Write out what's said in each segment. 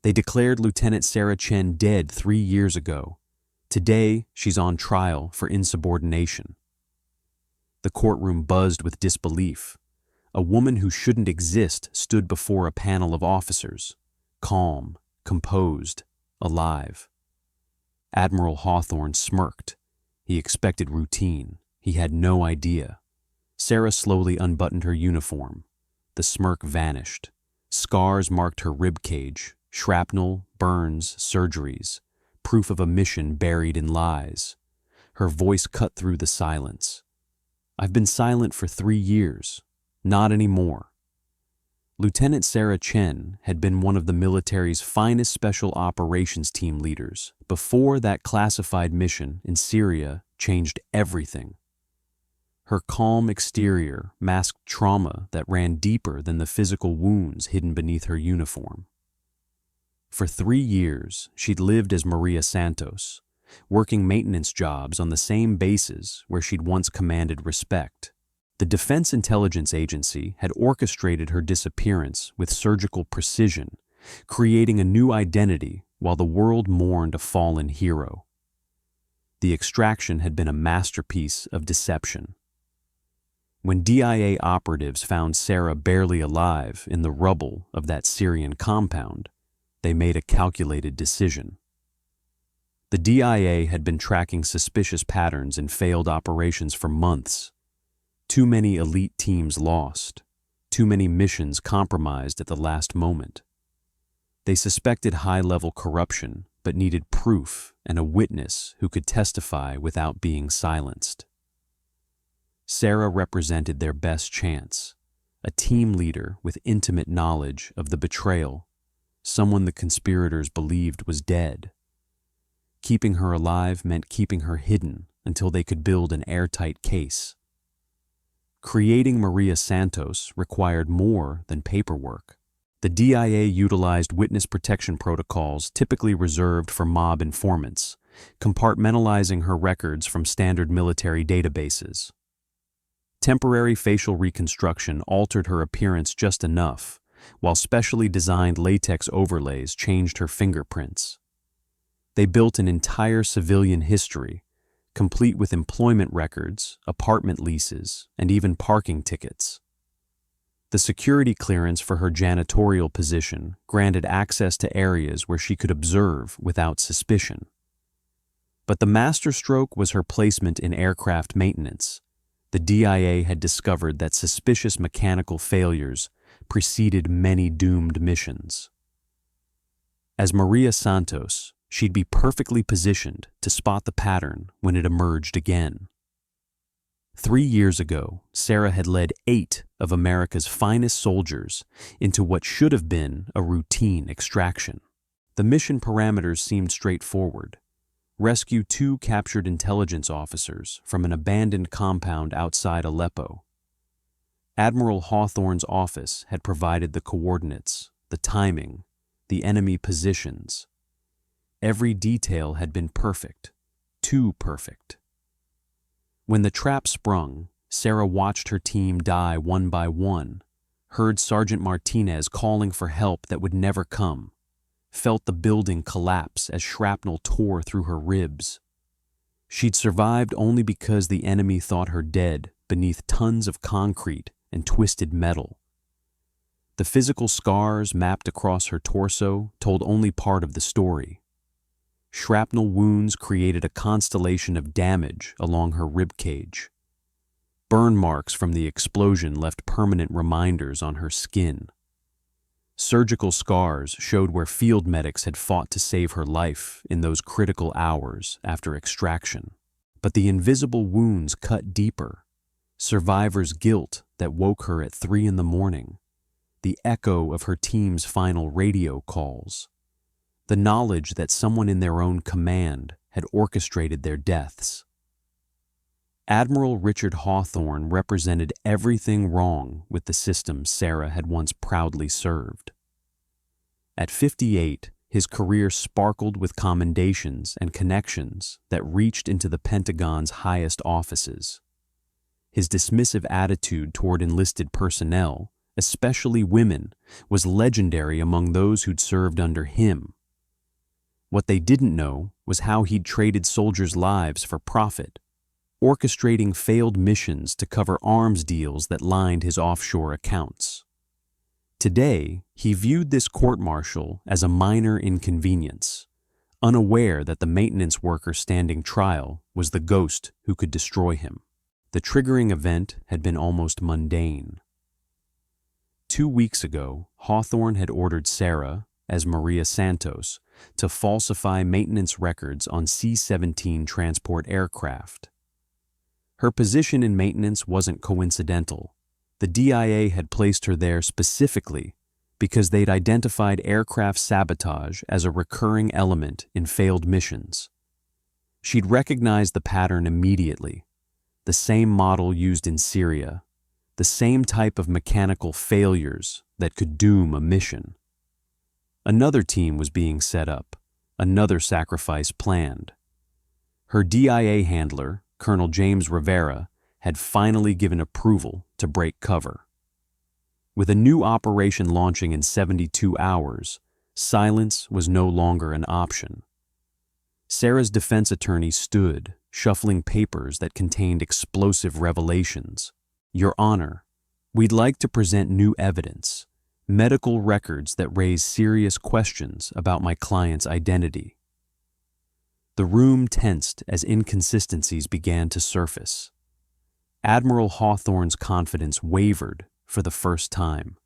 They declared Lieutenant Sarah Chen dead 3 years ago. Today, she's on trial for insubordination. The courtroom buzzed with disbelief. A woman who shouldn't exist stood before a panel of officers, calm, composed, alive. Admiral Hawthorne smirked. He expected routine. He had no idea. Sarah slowly unbuttoned her uniform. The smirk vanished. Scars marked her ribcage, shrapnel, burns, surgeries, proof of a mission buried in lies. Her voice cut through the silence. "I've been silent for 3 years. Not anymore." Lieutenant Sarah Chen had been one of the military's finest special operations team leaders before that classified mission in Syria changed everything. Her calm exterior masked trauma that ran deeper than the physical wounds hidden beneath her uniform. For 3 years, she'd lived as Maria Santos, working maintenance jobs on the same bases where she'd once commanded respect. The Defense Intelligence Agency had orchestrated her disappearance with surgical precision, creating a new identity while the world mourned a fallen hero. The extraction had been a masterpiece of deception. When DIA operatives found Sarah barely alive in the rubble of that Syrian compound, they made a calculated decision. The DIA had been tracking suspicious patterns in failed operations for months. Too many elite teams lost. Too many missions compromised at the last moment. They suspected high-level corruption, but needed proof and a witness who could testify without being silenced. Sarah represented their best chance, a team leader with intimate knowledge of the betrayal, someone the conspirators believed was dead. Keeping her alive meant keeping her hidden until they could build an airtight case. Creating Maria Santos required more than paperwork. The DIA utilized witness protection protocols typically reserved for mob informants, compartmentalizing her records from standard military databases. Temporary facial reconstruction altered her appearance just enough, while specially designed latex overlays changed her fingerprints. They built an entire civilian history, complete with employment records, apartment leases, and even parking tickets. The security clearance for her janitorial position granted access to areas where she could observe without suspicion. But the masterstroke was her placement in aircraft maintenance. The DIA had discovered that suspicious mechanical failures preceded many doomed missions. As Maria Santos, she'd be perfectly positioned to spot the pattern when it emerged again. 3 years ago, Sarah had led 8 of America's finest soldiers into what should have been a routine extraction. The mission parameters seemed straightforward. Rescue 2 captured intelligence officers from an abandoned compound outside Aleppo. Admiral Hawthorne's office had provided the coordinates, the timing, the enemy positions. Every detail had been perfect, too perfect. When the trap sprung, Sarah watched her team die one by one, heard Sergeant Martinez calling for help that would never come, felt the building collapse as shrapnel tore through her ribs. She'd survived only because the enemy thought her dead beneath tons of concrete and twisted metal. The physical scars mapped across her torso told only part of the story. Shrapnel wounds created a constellation of damage along her ribcage. Burn marks from the explosion left permanent reminders on her skin. Surgical scars showed where field medics had fought to save her life in those critical hours after extraction. But the invisible wounds cut deeper. Survivor's guilt that woke her at 3 a.m, the echo of her team's final radio calls, the knowledge that someone in their own command had orchestrated their deaths. Admiral Richard Hawthorne represented everything wrong with the system Sarah had once proudly served. At 58, his career sparkled with commendations and connections that reached into the Pentagon's highest offices. His dismissive attitude toward enlisted personnel especially women, was legendary among those who'd served under him. What they didn't know was how he'd traded soldiers' lives for profit, orchestrating failed missions to cover arms deals that lined his offshore accounts. Today, he viewed this court-martial as a minor inconvenience, unaware that the maintenance worker standing trial was the ghost who could destroy him. The triggering event had been almost mundane. 2 weeks ago, Hawthorne had ordered Sarah, as Maria Santos, to falsify maintenance records on C-17 transport aircraft. Her position in maintenance wasn't coincidental. The DIA had placed her there specifically because they'd identified aircraft sabotage as a recurring element in failed missions. She'd recognized the pattern immediately, the same model used in Syria, the same type of mechanical failures that could doom a mission. Another team was being set up, another sacrifice planned. Her DIA handler, Colonel James Rivera, had finally given approval to break cover. With a new operation launching in 72 hours, silence was no longer an option. Sarah's defense attorney stood, shuffling papers that contained explosive revelations. "Your Honor, we'd like to present new evidence, medical records that raise serious questions about my client's identity." The room tensed as inconsistencies began to surface. Admiral Hawthorne's confidence wavered for the first time.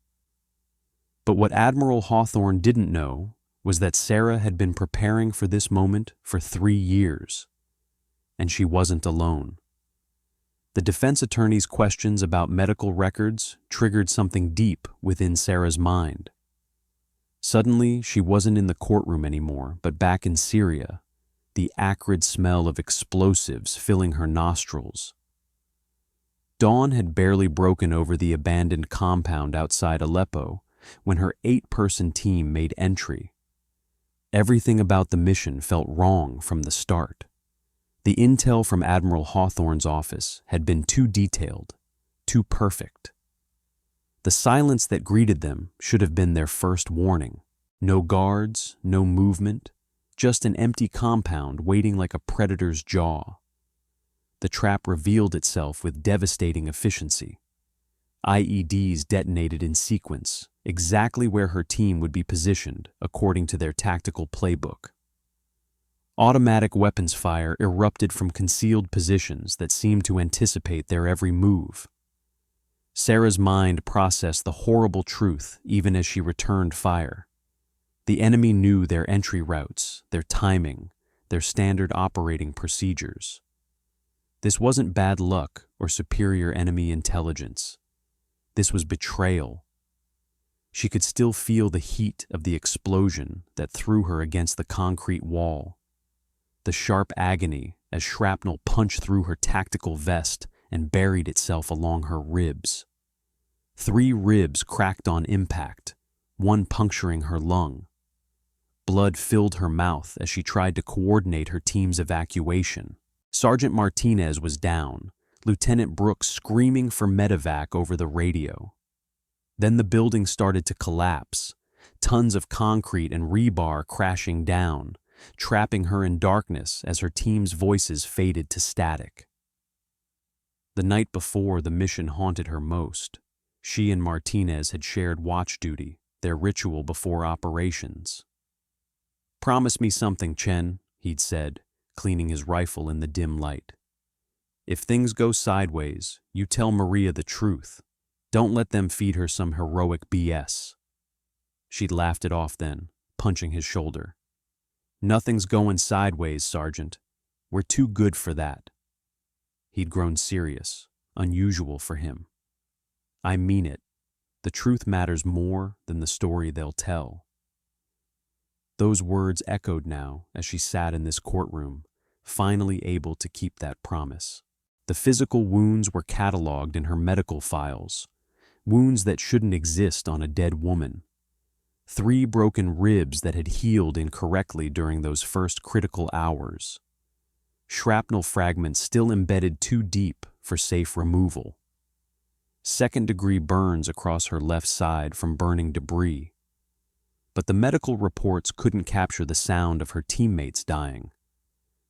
But what Admiral Hawthorne didn't know was that Sarah had been preparing for this moment for 3 years, and she wasn't alone. The defense attorney's questions about medical records triggered something deep within Sarah's mind. Suddenly, she wasn't in the courtroom anymore, but back in Syria, the acrid smell of explosives filling her nostrils. Dawn had barely broken over the abandoned compound outside Aleppo when her 8-person team made entry. Everything about the mission felt wrong from the start. The intel from Admiral Hawthorne's office had been too detailed, too perfect. The silence that greeted them should have been their first warning. No guards, no movement, just an empty compound waiting like a predator's jaw. The trap revealed itself with devastating efficiency. IEDs detonated in sequence, exactly where her team would be positioned according to their tactical playbook. Automatic weapons fire erupted from concealed positions that seemed to anticipate their every move. Sarah's mind processed the horrible truth even as she returned fire. The enemy knew their entry routes, their timing, their standard operating procedures. This wasn't bad luck or superior enemy intelligence. This was betrayal. She could still feel the heat of the explosion that threw her against the concrete wall. The sharp agony as shrapnel punched through her tactical vest and buried itself along her ribs. 3 ribs cracked on impact, one puncturing her lung. Blood filled her mouth as she tried to coordinate her team's evacuation. Sergeant Martinez was down, Lieutenant Brooks screaming for medevac over the radio. Then the building started to collapse, tons of concrete and rebar crashing down, trapping her in darkness as her team's voices faded to static. The night before the mission haunted her most. She and Martinez had shared watch duty, their ritual before operations. "Promise me something, Chen," he'd said, cleaning his rifle in the dim light. "If things go sideways, you tell Maria the truth. Don't let them feed her some heroic BS." She'd laughed it off then, punching his shoulder. "Nothing's going sideways, Sergeant. We're too good for that." He'd grown serious, unusual for him. "I mean it. The truth matters more than the story they'll tell." Those words echoed now as she sat in this courtroom, finally able to keep that promise. The physical wounds were cataloged in her medical files, wounds that shouldn't exist on a dead woman. 3 broken ribs that had healed incorrectly during those first critical hours. Shrapnel fragments still embedded too deep for safe removal. second-degree burns across her left side from burning debris. But the medical reports couldn't capture the sound of her teammates dying,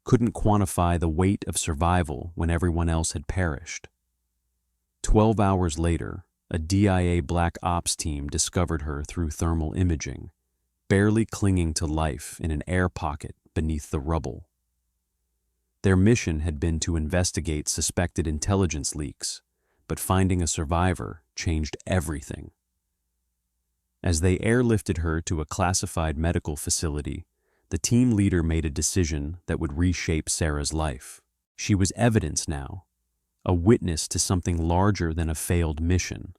couldn't quantify the weight of survival when everyone else had perished. 12 hours later, a DIA Black Ops team discovered her through thermal imaging, barely clinging to life in an air pocket beneath the rubble. Their mission had been to investigate suspected intelligence leaks, but finding a survivor changed everything. As they airlifted her to a classified medical facility, the team leader made a decision that would reshape Sarah's life. She was evidence now, a witness to something larger than a failed mission.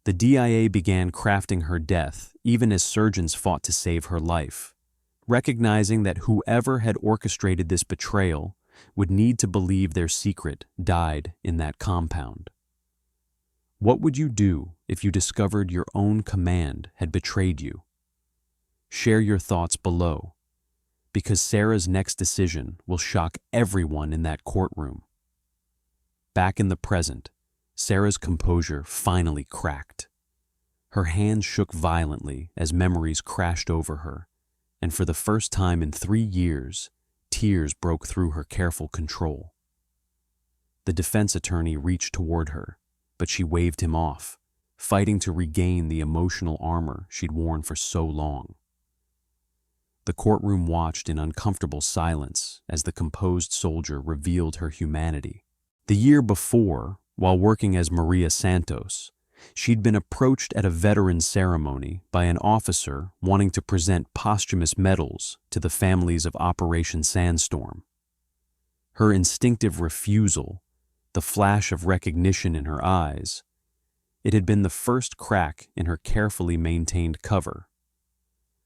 The DIA began crafting her death even as surgeons fought to save her life, recognizing that whoever had orchestrated this betrayal would need to believe their secret died in that compound. What would you do if you discovered your own command had betrayed you? Share your thoughts below, because Sarah's next decision will shock everyone in that courtroom. Back in the present, Sarah's composure finally cracked. Her hands shook violently as memories crashed over her, and for the first time in 3 years, tears broke through her careful control. The defense attorney reached toward her, but she waved him off, fighting to regain the emotional armor she'd worn for so long. The courtroom watched in uncomfortable silence as the composed soldier revealed her humanity. The year before, while working as Maria Santos, she'd been approached at a veterans ceremony by an officer wanting to present posthumous medals to the families of Operation Sandstorm. Her instinctive refusal, the flash of recognition in her eyes, it had been the first crack in her carefully maintained cover.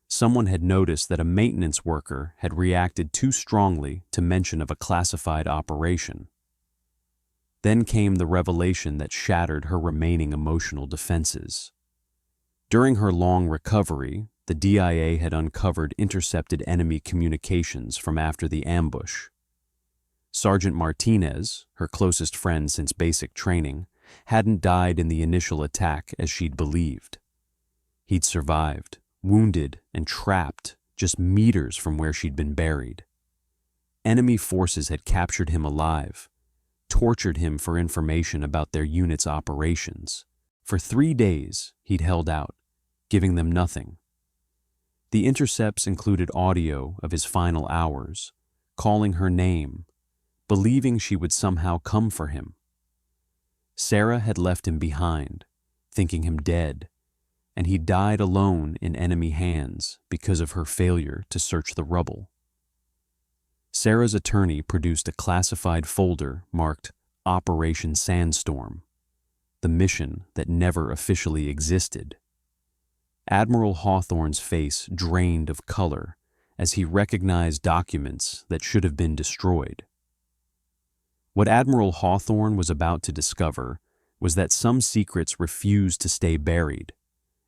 Someone had noticed that a maintenance worker had reacted too strongly to mention of a classified operation. Then came the revelation that shattered her remaining emotional defenses. During her long recovery, the DIA had uncovered intercepted enemy communications from after the ambush. Sergeant Martinez, her closest friend since basic training, hadn't died in the initial attack as she'd believed. He'd survived, wounded and trapped just meters from where she'd been buried. Enemy forces had captured him alive, tortured him for information about their unit's operations. For 3 days, he'd held out, giving them nothing. The intercepts included audio of his final hours, calling her name, believing she would somehow come for him. Sarah had left him behind, thinking him dead, and he died alone in enemy hands because of her failure to search the rubble. Sarah's attorney produced a classified folder marked Operation Sandstorm, the mission that never officially existed. Admiral Hawthorne's face drained of color as he recognized documents that should have been destroyed. What Admiral Hawthorne was about to discover was that some secrets refused to stay buried,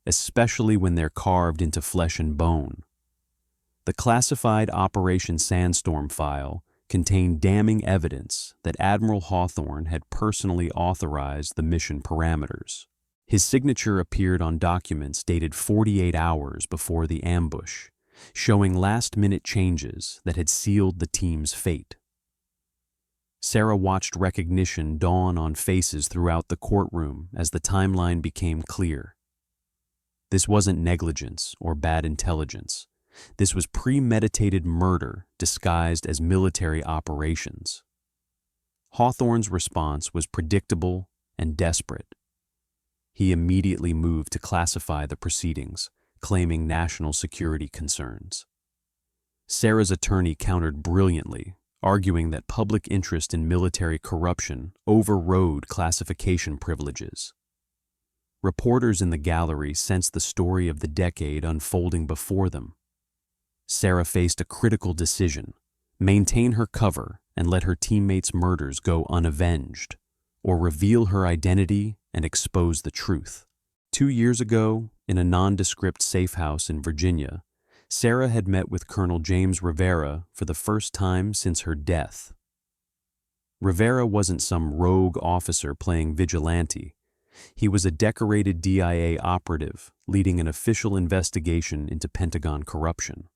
especially when they're carved into flesh and bone. The classified Operation Sandstorm file contained damning evidence that Admiral Hawthorne had personally authorized the mission parameters. His signature appeared on documents dated 48 hours before the ambush, showing last-minute changes that had sealed the team's fate. Sarah watched recognition dawn on faces throughout the courtroom as the timeline became clear. This wasn't negligence or bad intelligence. This was premeditated murder disguised as military operations. Hawthorne's response was predictable and desperate. He immediately moved to classify the proceedings, claiming national security concerns. Sarah's attorney countered brilliantly, arguing that public interest in military corruption overrode classification privileges. Reporters in the gallery sensed the story of the decade unfolding before them. Sarah faced a critical decision: maintain her cover and let her teammates' murders go unavenged, or reveal her identity and expose the truth. 2 years ago, in a nondescript safe house in Virginia, Sarah had met with Colonel James Rivera for the first time since her death. Rivera wasn't some rogue officer playing vigilante. He was a decorated DIA operative leading an official investigation into Pentagon corruption.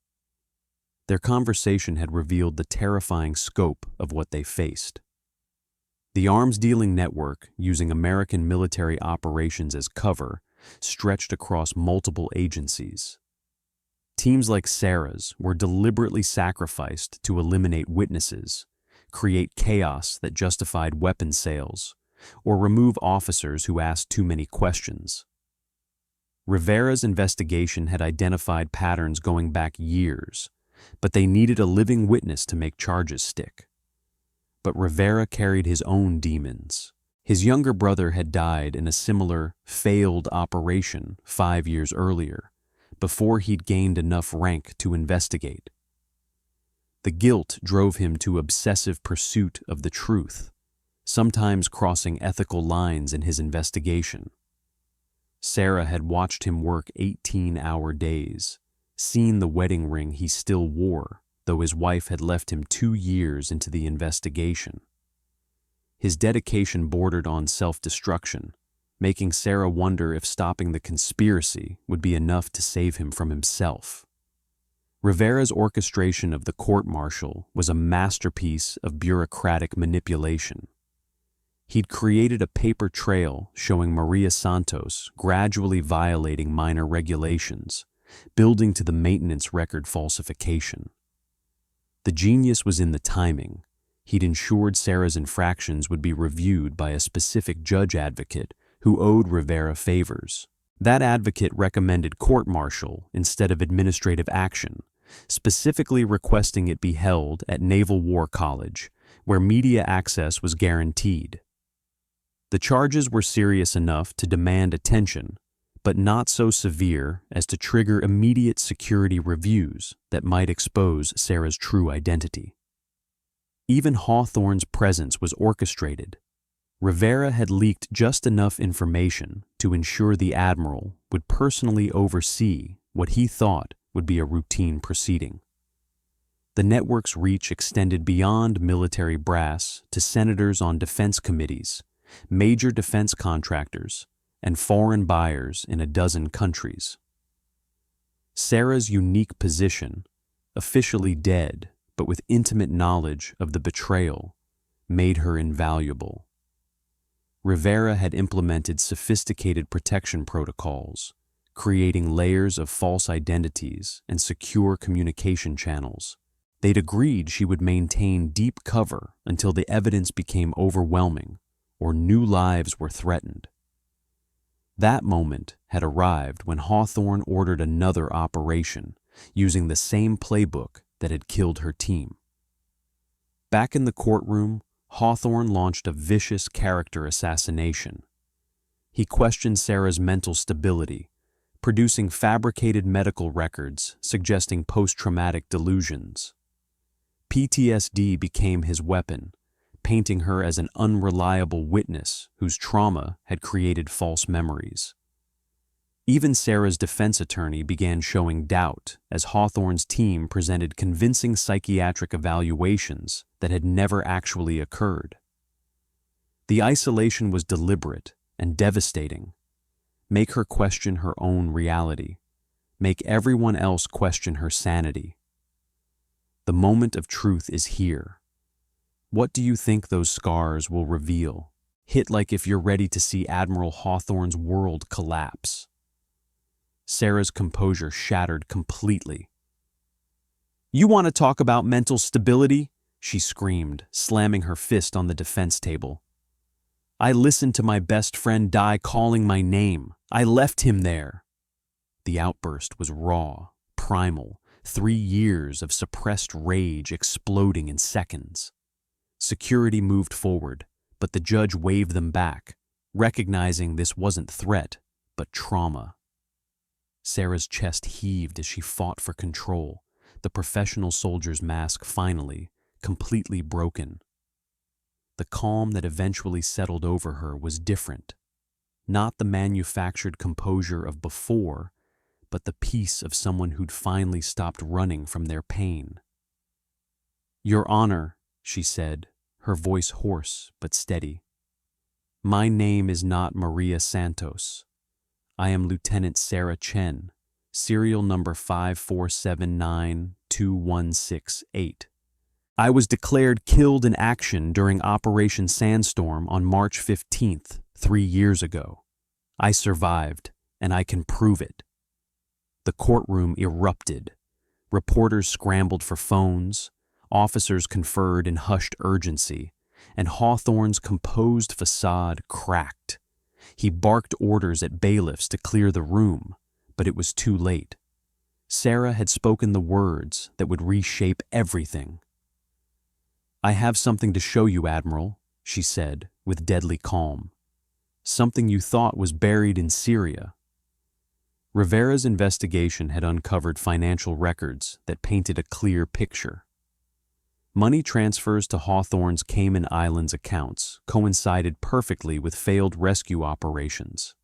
Their conversation had revealed the terrifying scope of what they faced. The arms-dealing network, using American military operations as cover, stretched across multiple agencies. Teams like Sarah's were deliberately sacrificed to eliminate witnesses, create chaos that justified weapon sales, or remove officers who asked too many questions. Rivera's investigation had identified patterns going back years, but they needed a living witness to make charges stick. But Rivera carried his own demons. His younger brother had died in a similar, failed operation 5 years earlier, before he'd gained enough rank to investigate. The guilt drove him to obsessive pursuit of the truth, sometimes crossing ethical lines in his investigation. Sarah had watched him work 18-hour days, seen the wedding ring he still wore, though his wife had left him 2 years into the investigation. His dedication bordered on self-destruction, making Sarah wonder if stopping the conspiracy would be enough to save him from himself. Rivera's orchestration of the court-martial was a masterpiece of bureaucratic manipulation. He'd created a paper trail showing Maria Santos gradually violating minor regulations, building to the maintenance record falsification. The genius was in the timing. He'd ensured Sarah's infractions would be reviewed by a specific judge advocate who owed Rivera favors. That advocate recommended court-martial instead of administrative action, specifically requesting it be held at Naval War College, where media access was guaranteed. The charges were serious enough to demand attention, but not so severe as to trigger immediate security reviews that might expose Sarah's true identity. Even Hawthorne's presence was orchestrated. Rivera had leaked just enough information to ensure the Admiral would personally oversee what he thought would be a routine proceeding. The network's reach extended beyond military brass to senators on defense committees, major defense contractors, and foreign buyers in a dozen countries. Sarah's unique position, officially dead but with intimate knowledge of the betrayal, made her invaluable. Rivera had implemented sophisticated protection protocols, creating layers of false identities and secure communication channels. They'd agreed she would maintain deep cover until the evidence became overwhelming or new lives were threatened. That moment had arrived when Hawthorne ordered another operation, using the same playbook that had killed her team. Back in the courtroom, Hawthorne launched a vicious character assassination. He questioned Sarah's mental stability, producing fabricated medical records suggesting post-traumatic delusions. PTSD became his weapon, painting her as an unreliable witness whose trauma had created false memories. Even Sarah's defense attorney began showing doubt as Hawthorne's team presented convincing psychiatric evaluations that had never actually occurred. The isolation was deliberate and devastating. Make her question her own reality. Make everyone else question her sanity. The moment of truth is here. What do you think those scars will reveal? Hit like if you're ready to see Admiral Hawthorne's world collapse. Sarah's composure shattered completely. "You want to talk about mental stability?" she screamed, slamming her fist on the defense table. "I listened to my best friend die calling my name. I left him there." The outburst was raw, primal, 3 years of suppressed rage exploding in seconds. Security moved forward, but the judge waved them back, recognizing this wasn't threat, but trauma. Sarah's chest heaved as she fought for control, the professional soldier's mask finally, completely broken. The calm that eventually settled over her was different. Not the manufactured composure of before, but the peace of someone who'd finally stopped running from their pain. "Your Honor," she said, her voice hoarse but steady. My name is not Maria Santos. I am Lieutenant Sarah Chen, serial number 54792168. I was declared killed in action during Operation Sandstorm on March 15th, 3 years ago. I survived, and I can prove it. The courtroom erupted. Reporters scrambled for phones, officers conferred in hushed urgency, and Hawthorne's composed facade cracked. He barked orders at bailiffs to clear the room, but it was too late. Sarah had spoken the words that would reshape everything. "I have something to show you, Admiral," she said with deadly calm. "Something you thought was buried in Syria." Rivera's investigation had uncovered financial records that painted a clear picture. Money transfers to Hawthorne's Cayman Islands accounts coincided perfectly with failed rescue operations.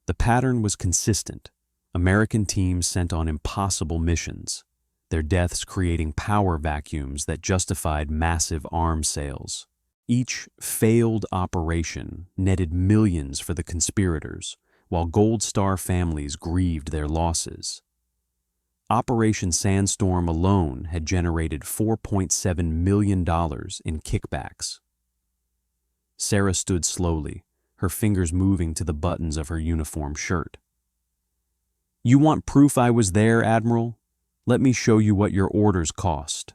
The pattern was consistent: American teams sent on impossible missions, their deaths creating power vacuums that justified massive arms sales. Each failed operation netted millions for the conspirators, while Gold Star families grieved their losses. Operation Sandstorm alone had generated $4.7 million in kickbacks. Sarah stood slowly, her fingers moving to the buttons of her uniform shirt. "You want proof I was there, Admiral? Let me show you what your orders cost."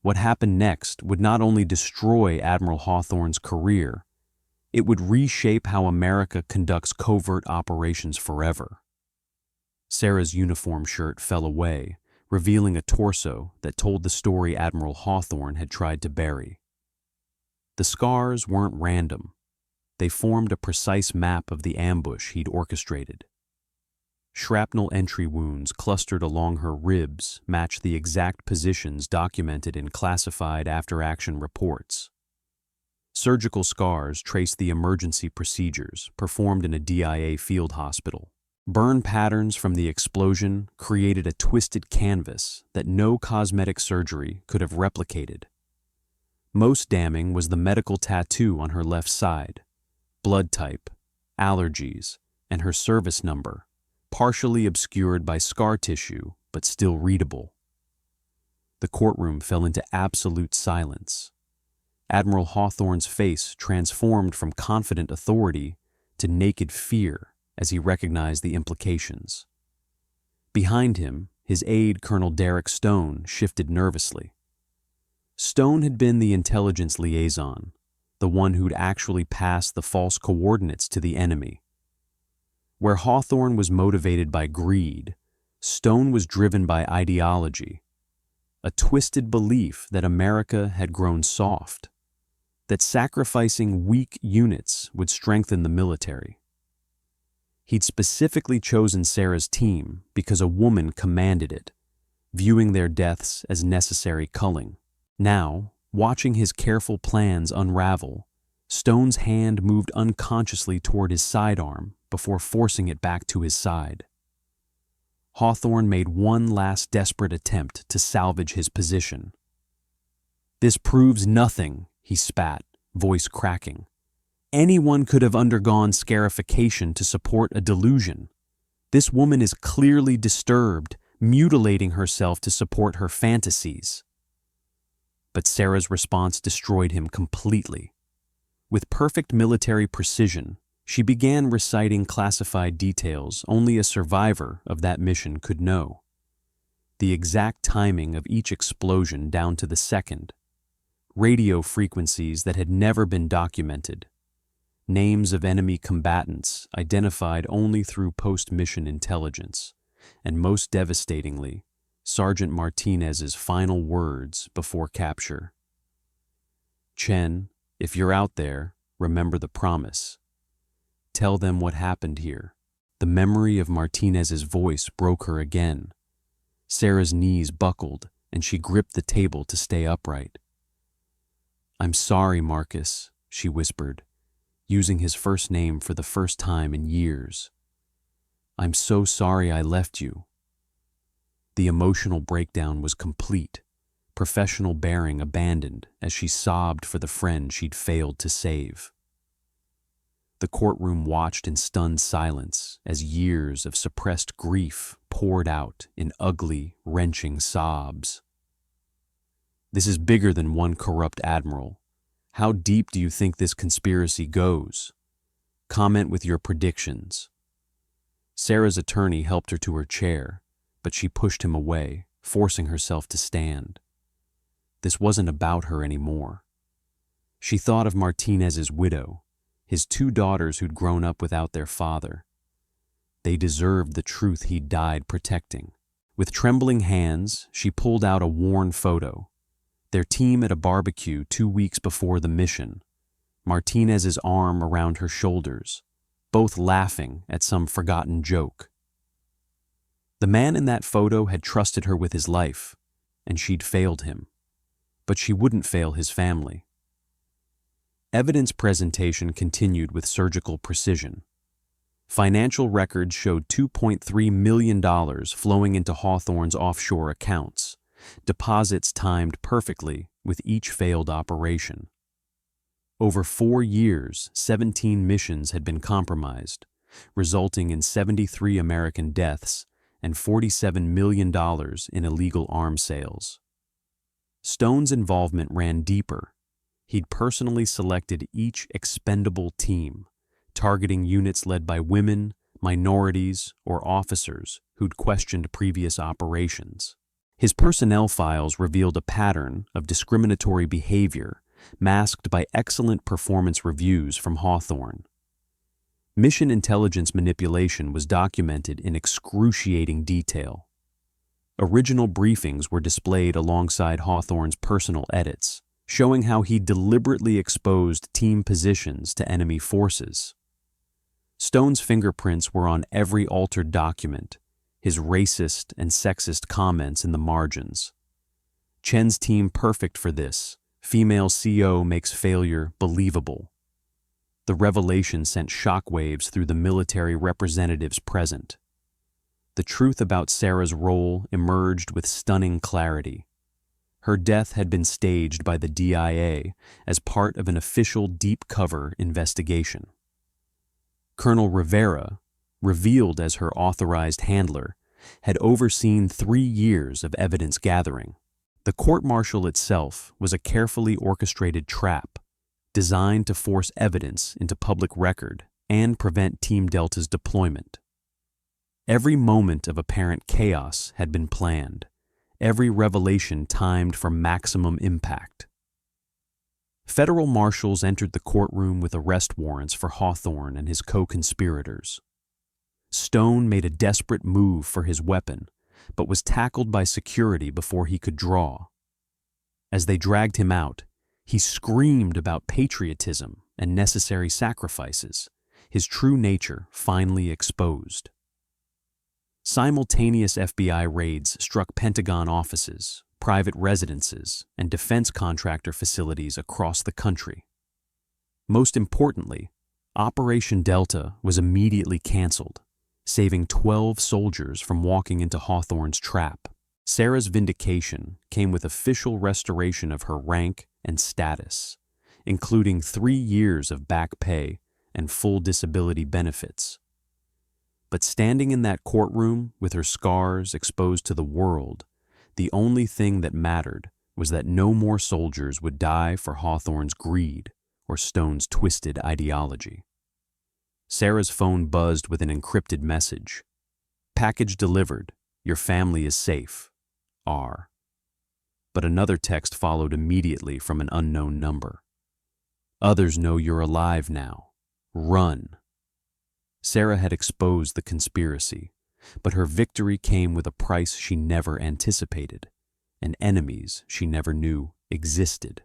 What happened next would not only destroy Admiral Hawthorne's career, it would reshape how America conducts covert operations forever. Sarah's uniform shirt fell away, revealing a torso that told the story Admiral Hawthorne had tried to bury. The scars weren't random. They formed a precise map of the ambush he'd orchestrated. Shrapnel entry wounds clustered along her ribs matched the exact positions documented in classified after-action reports. Surgical scars traced the emergency procedures performed in a DIA field hospital. Burn patterns from the explosion created a twisted canvas that no cosmetic surgery could have replicated. Most damning was the medical tattoo on her left side: blood type, allergies, and her service number, partially obscured by scar tissue but still readable. The courtroom fell into absolute silence. Admiral Hawthorne's face transformed from confident authority to naked fear as he recognized the implications. Behind him, his aide, Colonel Derek Stone, shifted nervously. Stone had been the intelligence liaison, the one who'd actually passed the false coordinates to the enemy. Where Hawthorne was motivated by greed, Stone was driven by ideology, a twisted belief that America had grown soft, that sacrificing weak units would strengthen the military. He'd specifically chosen Sarah's team because a woman commanded it, viewing their deaths as necessary culling. Now, watching his careful plans unravel, Stone's hand moved unconsciously toward his sidearm before forcing it back to his side. Hawthorne made one last desperate attempt to salvage his position. "This proves nothing," he spat, voice cracking. "Anyone could have undergone scarification to support a delusion. This woman is clearly disturbed, mutilating herself to support her fantasies." But Sarah's response destroyed him completely. With perfect military precision, she began reciting classified details only a survivor of that mission could know. The exact timing of each explosion down to the second, radio frequencies that had never been documented, names of enemy combatants identified only through post-mission intelligence, and most devastatingly, Sergeant Martinez's final words before capture. "Chen, if you're out there, remember the promise. Tell them what happened here." The memory of Martinez's voice broke her again. Sarah's knees buckled, and she gripped the table to stay upright. "I'm sorry, Marcus," she whispered, using his first name for the first time in years. "I'm so sorry I left you." The emotional breakdown was complete, professional bearing abandoned as she sobbed for the friend she'd failed to save. The courtroom watched in stunned silence as years of suppressed grief poured out in ugly, wrenching sobs. "This is bigger than one corrupt admiral. How deep do you think this conspiracy goes? Comment with your predictions." Sarah's attorney helped her to her chair, but she pushed him away, forcing herself to stand. This wasn't about her anymore. She thought of Martinez's widow, his 2 daughters who'd grown up without their father. They deserved the truth he'd died protecting. With trembling hands, she pulled out a worn photo. Their team at a barbecue 2 weeks before the mission. Martinez's arm around her shoulders, both laughing at some forgotten joke. The man in that photo had trusted her with his life, and she'd failed him. But she wouldn't fail his family. Evidence presentation continued with surgical precision. Financial records showed $2.3 million flowing into Hawthorne's offshore accounts, deposits timed perfectly with each failed operation. Over 4 years, 17 missions had been compromised, resulting in 73 American deaths and $47 million in illegal arms sales. Stone's involvement ran deeper. He'd personally selected each expendable team, targeting units led by women, minorities, or officers who'd questioned previous operations. His personnel files revealed a pattern of discriminatory behavior masked by excellent performance reviews from Hawthorne. Mission intelligence manipulation was documented in excruciating detail. Original briefings were displayed alongside Hawthorne's personal edits, showing how he deliberately exposed team positions to enemy forces. Stone's fingerprints were on every altered document, his racist and sexist comments in the margins. Chen's team perfect for this. Female CO makes failure believable. The revelation sent shockwaves through the military representatives present. The truth about Sarah's role emerged with stunning clarity. Her death had been staged by the DIA as part of an official deep-cover investigation. Colonel Rivera, revealed as her authorized handler, had overseen 3 years of evidence gathering. The court-martial itself was a carefully orchestrated trap, designed to force evidence into public record and prevent Team Delta's deployment. Every moment of apparent chaos had been planned, every revelation timed for maximum impact. Federal marshals entered the courtroom with arrest warrants for Hawthorne and his co-conspirators. Stone made a desperate move for his weapon, but was tackled by security before he could draw. As they dragged him out, he screamed about patriotism and necessary sacrifices, his true nature finally exposed. Simultaneous FBI raids struck Pentagon offices, private residences, and defense contractor facilities across the country. Most importantly, Operation Delta was immediately canceled, saving 12 soldiers from walking into Hawthorne's trap. Sarah's vindication came with official restoration of her rank and status, including 3 years of back pay and full disability benefits. But standing in that courtroom with her scars exposed to the world, the only thing that mattered was that no more soldiers would die for Hawthorne's greed or Stone's twisted ideology. Sarah's phone buzzed with an encrypted message. "Package delivered. Your family is safe. R." But another text followed immediately from an unknown number. "Others know you're alive now. Run." Sarah had exposed the conspiracy, but her victory came with a price she never anticipated, and enemies she never knew existed.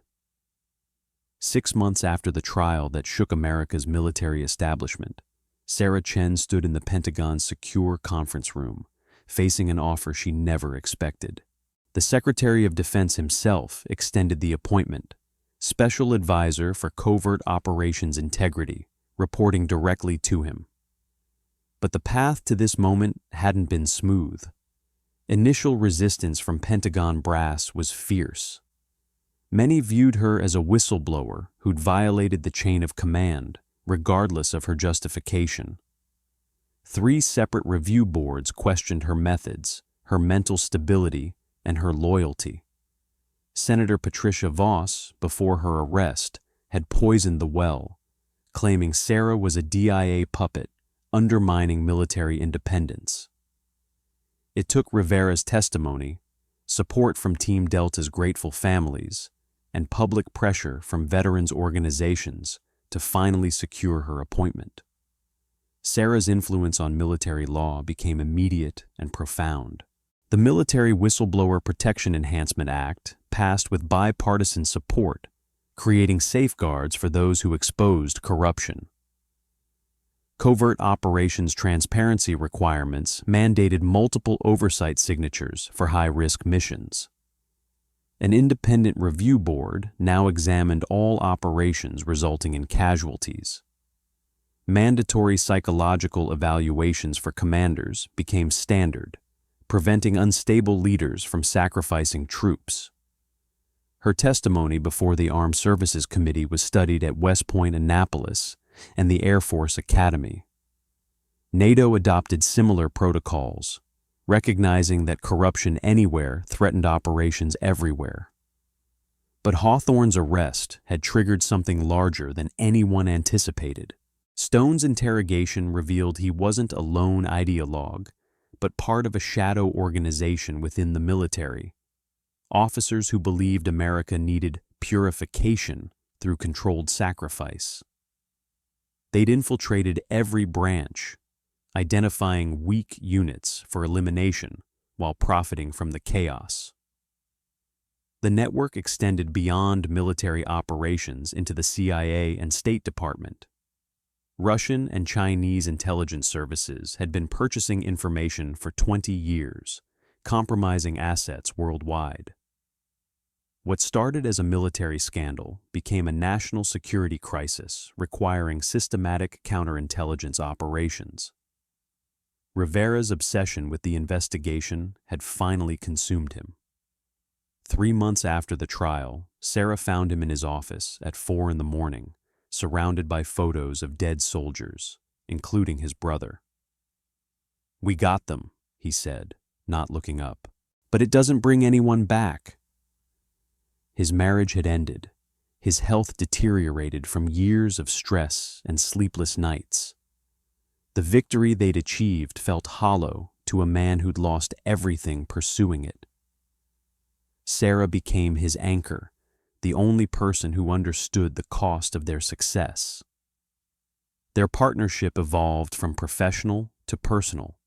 6 months after the trial that shook America's military establishment, Sarah Chen stood in the Pentagon's secure conference room, facing an offer she never expected. The Secretary of Defense himself extended the appointment, Special Advisor for Covert Operations Integrity, reporting directly to him. But the path to this moment hadn't been smooth. Initial resistance from Pentagon brass was fierce. Many viewed her as a whistleblower who'd violated the chain of command, regardless of her justification. 3 separate review boards questioned her methods, her mental stability, and her loyalty. Senator Patricia Voss, before her arrest, had poisoned the well, claiming Sarah was a DIA puppet, undermining military independence. It took Rivera's testimony, support from Team Delta's grateful families, and public pressure from veterans' organizations to finally secure her appointment. Sarah's influence on military law became immediate and profound. The Military Whistleblower Protection Enhancement Act passed with bipartisan support, creating safeguards for those who exposed corruption. Covert operations transparency requirements mandated multiple oversight signatures for high-risk missions. An independent review board now examined all operations resulting in casualties. Mandatory psychological evaluations for commanders became standard, preventing unstable leaders from sacrificing troops. Her testimony before the Armed Services Committee was studied at West Point, Annapolis, and the Air Force Academy. NATO adopted similar protocols, recognizing that corruption anywhere threatened operations everywhere. But Hawthorne's arrest had triggered something larger than anyone anticipated. Stone's interrogation revealed he wasn't a lone ideologue, but part of a shadow organization within the military. Officers who believed America needed purification through controlled sacrifice. They'd infiltrated every branch, identifying weak units for elimination while profiting from the chaos. The network extended beyond military operations into the CIA and State Department. Russian and Chinese intelligence services had been purchasing information for 20 years, compromising assets worldwide. What started as a military scandal became a national security crisis requiring systematic counterintelligence operations. Rivera's obsession with the investigation had finally consumed him. 3 months after the trial, Sarah found him in his office at 4 a.m, surrounded by photos of dead soldiers, including his brother. "We got them," he said, not looking up. "But it doesn't bring anyone back." His marriage had ended. His health deteriorated from years of stress and sleepless nights. The victory they'd achieved felt hollow to a man who'd lost everything pursuing it. Sarah became his anchor, the only person who understood the cost of their success. Their partnership evolved from professional to personal,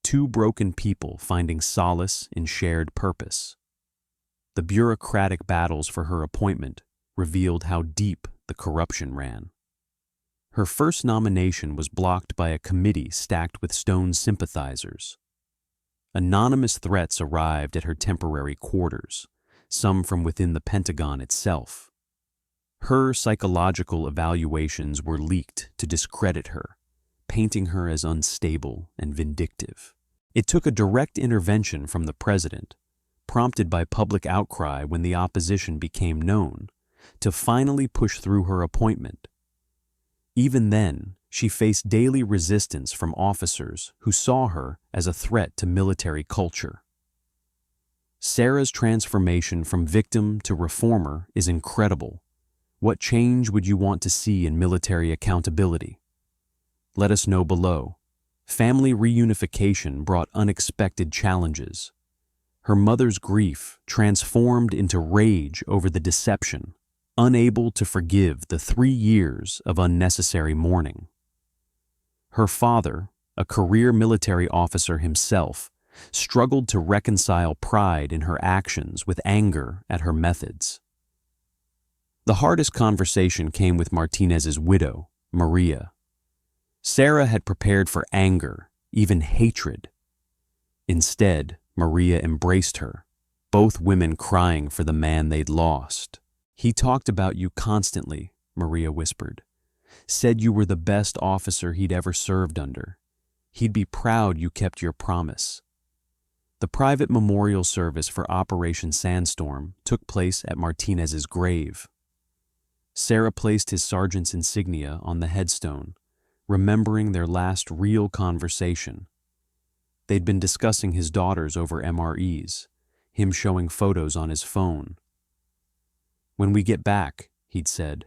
2 broken people finding solace in shared purpose. The bureaucratic battles for her appointment revealed how deep the corruption ran. Her first nomination was blocked by a committee stacked with Stone's sympathizers. Anonymous threats arrived at her temporary quarters, some from within the Pentagon itself. Her psychological evaluations were leaked to discredit her, painting her as unstable and vindictive. It took a direct intervention from the president, prompted by public outcry when the opposition became known, to finally push through her appointment. Even then, she faced daily resistance from officers who saw her as a threat to military culture. Sarah's transformation from victim to reformer is incredible. What change would you want to see in military accountability? Let us know below. Family reunification brought unexpected challenges. Her mother's grief transformed into rage over the deception, unable to forgive the 3 years of unnecessary mourning. Her father, a career military officer himself, struggled to reconcile pride in her actions with anger at her methods. The hardest conversation came with Martinez's widow, Maria. Sarah had prepared for anger, even hatred. Instead, Maria embraced her, both women crying for the man they'd lost. "He talked about you constantly," Maria whispered. "Said you were the best officer he'd ever served under. He'd be proud you kept your promise." The private memorial service for Operation Sandstorm took place at Martinez's grave. Sarah placed his sergeant's insignia on the headstone, remembering their last real conversation. They'd been discussing his daughters over MREs, him showing photos on his phone. "When we get back," he'd said,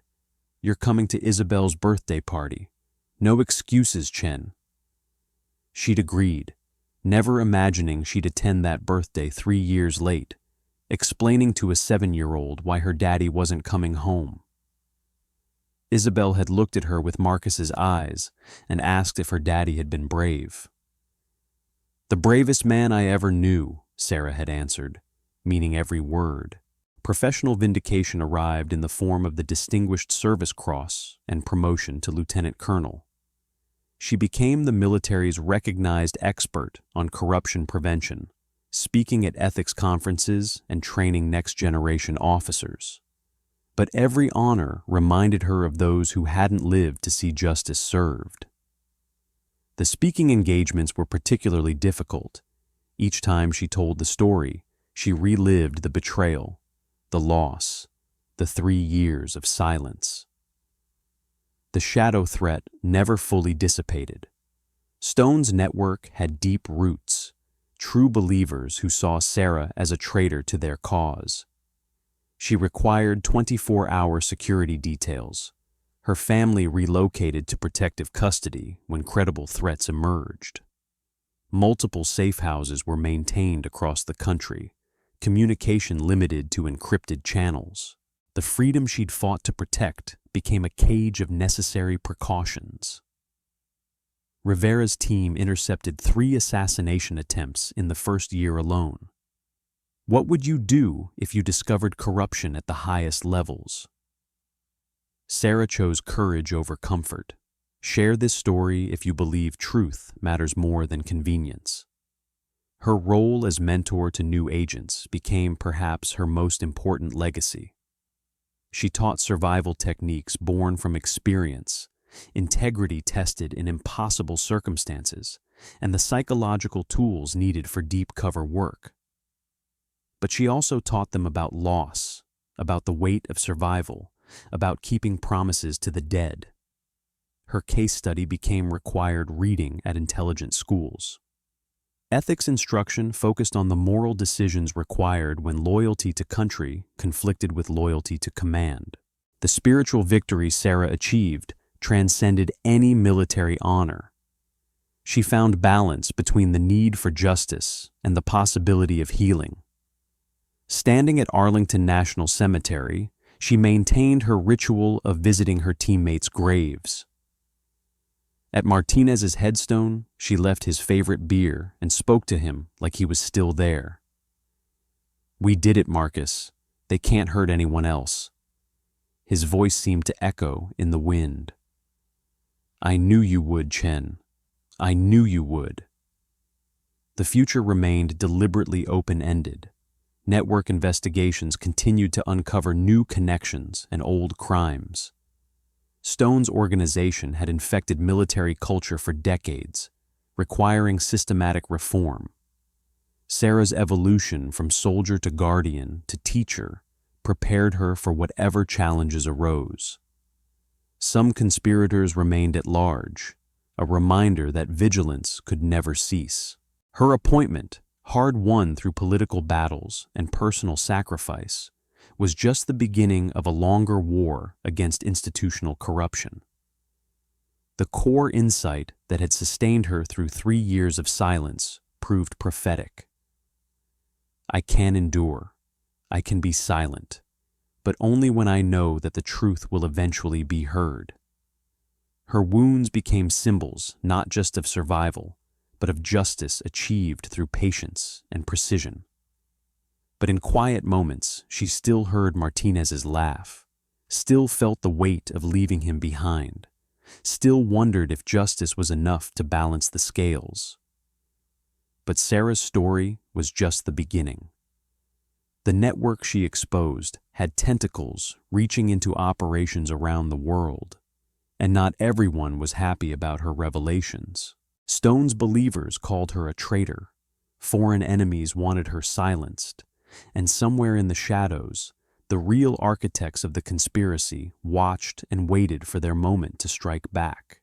"you're coming to Isabel's birthday party. No excuses, Chen." She'd agreed, never imagining she'd attend that birthday 3 years late, explaining to a 7-year-old why her daddy wasn't coming home. Isabel had looked at her with Marcus's eyes and asked if her daddy had been brave. "The bravest man I ever knew," Sarah had answered, meaning every word. Professional vindication arrived in the form of the Distinguished Service Cross and promotion to lieutenant colonel. She became the military's recognized expert on corruption prevention, speaking at ethics conferences and training next-generation officers. But every honor reminded her of those who hadn't lived to see justice served. The speaking engagements were particularly difficult. Each time she told the story, she relived the betrayal, the loss, the 3 years of silence. The shadow threat never fully dissipated. Stone's network had deep roots, true believers who saw Sarah as a traitor to their cause. She required 24-hour security details. Her family relocated to protective custody when credible threats emerged. Multiple safe houses were maintained across the country, communication limited to encrypted channels. The freedom she'd fought to protect became a cage of necessary precautions. Rivera's team intercepted 3 assassination attempts in the first year alone. What would you do if you discovered corruption at the highest levels? Sarah chose courage over comfort. Share this story if you believe truth matters more than convenience. Her role as mentor to new agents became perhaps her most important legacy. She taught survival techniques born from experience, integrity tested in impossible circumstances, and the psychological tools needed for deep cover work. But she also taught them about loss, about the weight of survival, about keeping promises to the dead. Her case study became required reading at intelligence schools. Ethics instruction focused on the moral decisions required when loyalty to country conflicted with loyalty to command. The spiritual victory Sarah achieved transcended any military honor. She found balance between the need for justice and the possibility of healing. Standing at Arlington National Cemetery, she maintained her ritual of visiting her teammates' graves. At Martinez's headstone, she left his favorite beer and spoke to him like he was still there. "We did it, Marcus. They can't hurt anyone else." His voice seemed to echo in the wind. "I knew you would, Chen. I knew you would." The future remained deliberately open-ended. Network investigations continued to uncover new connections and old crimes. Stone's organization had infected military culture for decades, requiring systematic reform. Sarah's evolution from soldier to guardian to teacher prepared her for whatever challenges arose. Some conspirators remained at large, a reminder that vigilance could never cease. Her appointment, hard-won through political battles and personal sacrifice, was just the beginning of a longer war against institutional corruption. The core insight that had sustained her through 3 years of silence proved prophetic. I can endure. I can be silent, but only when I know that the truth will eventually be heard. Her wounds became symbols not just of survival, but of justice achieved through patience and precision. But in quiet moments, she still heard Martinez's laugh, still felt the weight of leaving him behind, still wondered if justice was enough to balance the scales. But Sarah's story was just the beginning. The network she exposed had tentacles reaching into operations around the world, and not everyone was happy about her revelations. Stone's believers called her a traitor, foreign enemies wanted her silenced, and somewhere in the shadows, The real architects of the conspiracy watched and waited for their moment to strike back.